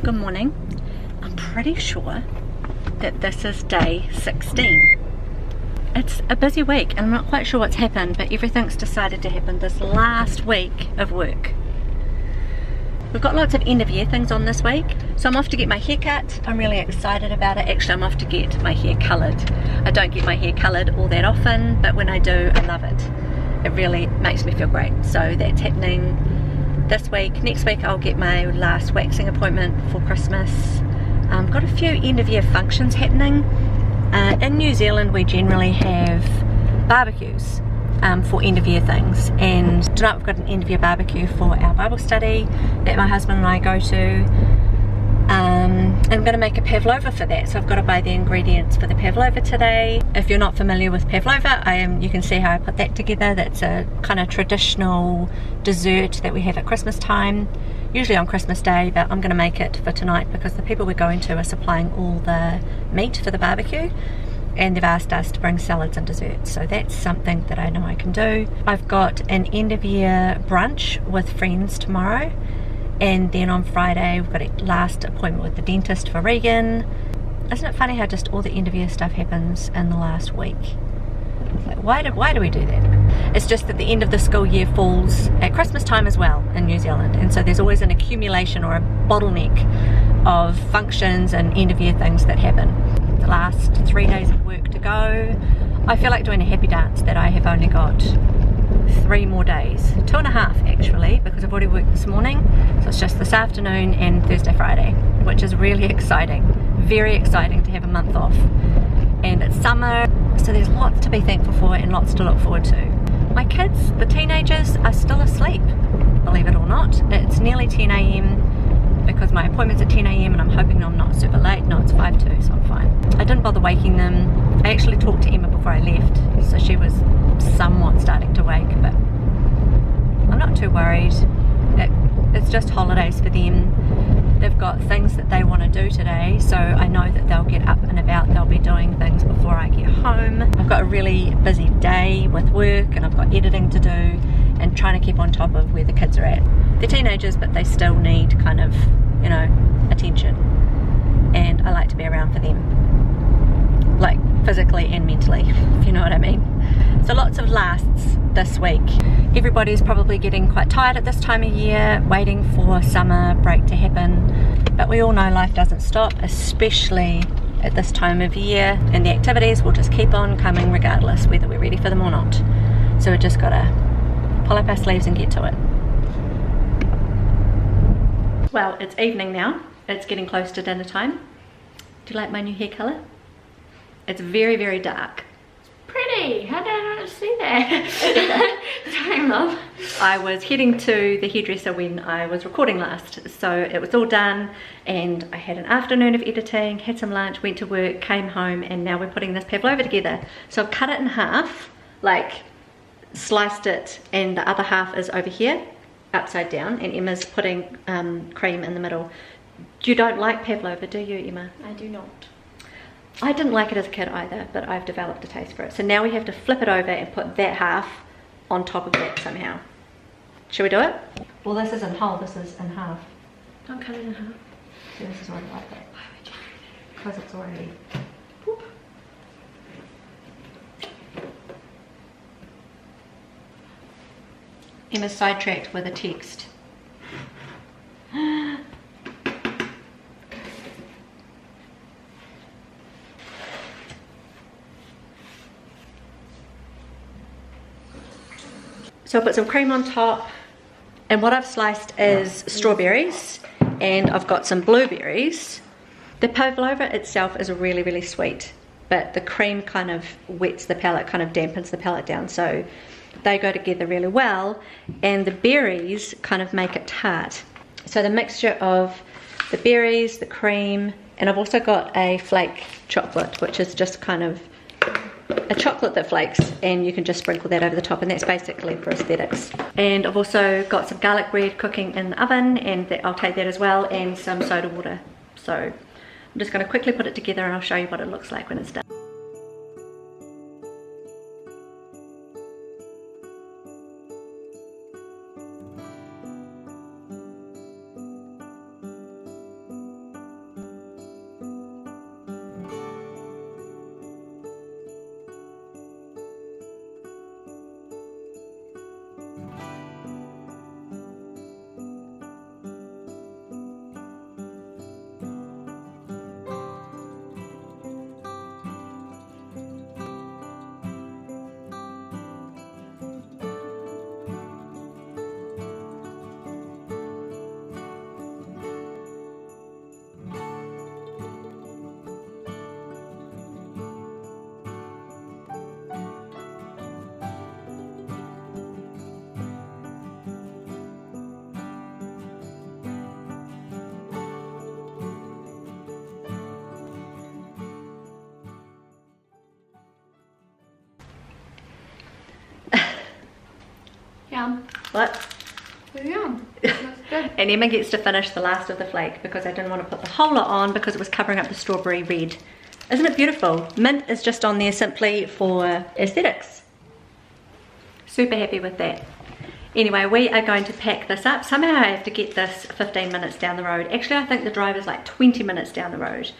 Good morning. I'm pretty sure that this is day 16. It's a busy week and I'm not quite sure what's happened, but everything's decided to happen this last week of work. We've got lots of end of year things on this week, so I'm off to get my hair cut. I'm really excited about it. Actually, I'm off to get my hair coloured. I don't get my hair coloured all that often, but when I do, I love it. It really makes me feel great. So that's happening this week. Next week I'll get my last waxing appointment before Christmas. Got a few end of year functions happening. In New Zealand we generally have barbecues for end of year things, and tonight we've got an end of year barbecue for our Bible study that my husband and I go to. I'm going to make a Pavlova for that, so I've got to buy the ingredients for the Pavlova today. If you're not familiar with Pavlova, you can see how I put that together. That's a kind of traditional dessert that we have at Christmas time, usually on Christmas Day, but I'm going to make it for tonight because the people we're going to are supplying all the meat for the barbecue, and they've asked us to bring salads and desserts, so that's something that I know I can do. I've got an end of year brunch with friends tomorrow, and then on Friday we've got a last appointment with the dentist for Regan. Isn't it funny how just all the end of year stuff happens in the last week? Like, why do we do that? It's just that the end of the school year falls at Christmas time as well in New Zealand, and so there's always an accumulation or a bottleneck of functions and end of year things that happen. The last 3 days of work to go. I feel like doing a happy dance that I have only got 3 more days, 2.5 actually, because I've already worked this morning, so it's just this afternoon and Thursday, Friday, which is really exciting, very exciting to have a month off. And it's summer, so there's lots to be thankful for and lots to look forward to. My kids, the teenagers, are still asleep, believe it or not. It's nearly 10 AM because my appointment's at 10 AM and I'm hoping I'm not super late. No, it's 5:02, so I'm fine. I didn't bother waking them. I actually talked to Emma before I left, so she was somewhat starting to wake, but I'm not too worried. It's just holidays for them. They've got things that they want to do today, so I know that they'll get up and about. They'll be doing things before I get home. I've got a really busy day with work, and I've got editing to do and trying to keep on top of where the kids are at. They're teenagers, but they still need kind of, you know, attention, and I like to be around for them, like physically and mentally, if you know what I mean. So lots of lasts this week. Everybody's probably getting quite tired at this time of year, waiting for summer break to happen, but we all know life doesn't stop, especially at this time of year, and the activities will just keep on coming regardless whether we're ready for them or not. So we just gotta pull up our sleeves and get to it. Well, it's evening now. It's getting close to dinner time. Do you like my new hair colour? It's very, very dark. Pretty. How did I not see that? Sorry, Mum. I was heading to the hairdresser when I was recording last, so it was all done, and I had an afternoon of editing, had some lunch, went to work, came home, and now we're putting this Pavlova together. So I've cut it in half, like sliced it, and the other half is over here, upside down, and Emma's putting cream in the middle. You don't like Pavlova, do you, Emma? I do not. I didn't like it as a kid either, but I've developed a taste for it. So now we have to flip it over and put that half on top of that somehow. Shall we do it? Well, this isn't whole, this is in half. Don't cut it in half. See, this is already like that. Why would you? Because it's already... Whoop. Emma's sidetracked with a text. So I put some cream on top, and what I've sliced is strawberries, and I've got some blueberries. The Pavlova itself is really, really sweet, but the cream kind of wets the palate, kind of dampens the palate down, so they go together really well, and the berries kind of make it tart. So the mixture of the berries, the cream, and I've also got a flake chocolate, which is just kind of a chocolate that flakes, and you can just sprinkle that over the top, and that's basically for aesthetics. And I've also got some garlic bread cooking in the oven, and I'll take that as well, and some soda water. So I'm just going to quickly put it together and I'll show you what it looks like when it's done. Yum. What? Yum. That's good. And Emma gets to finish the last of the flake because I didn't want to put the whole lot on because it was covering up the strawberry red. Isn't it beautiful? Mint is just on there simply for aesthetics. Super happy with that. Anyway, we are going to pack this up. Somehow I have to get this 15 minutes down the road. Actually, I think the drive is like 20 minutes down the road.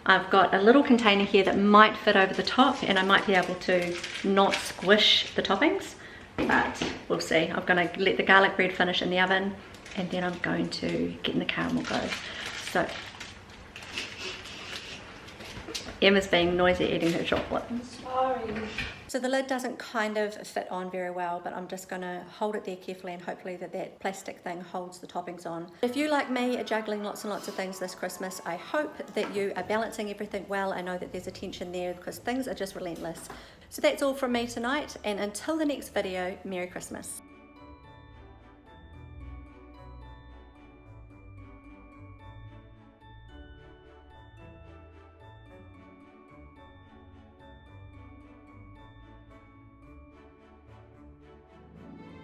I've got a little container here that might fit over the top, and I might be able to not squish the toppings, but we'll see. I'm going to let the garlic bread finish in the oven, and then I'm going to get in the car and we'll go. So Emma's being noisy eating her chocolate. I'm sorry. So the lid doesn't kind of fit on very well, but I'm just going to hold it there carefully and hopefully that plastic thing holds the toppings on. If you, like me, are juggling lots and lots of things this Christmas, I hope that you are balancing everything well. I know that there's a tension there because things are just relentless. So that's all from me tonight, and until the next video, Merry Christmas.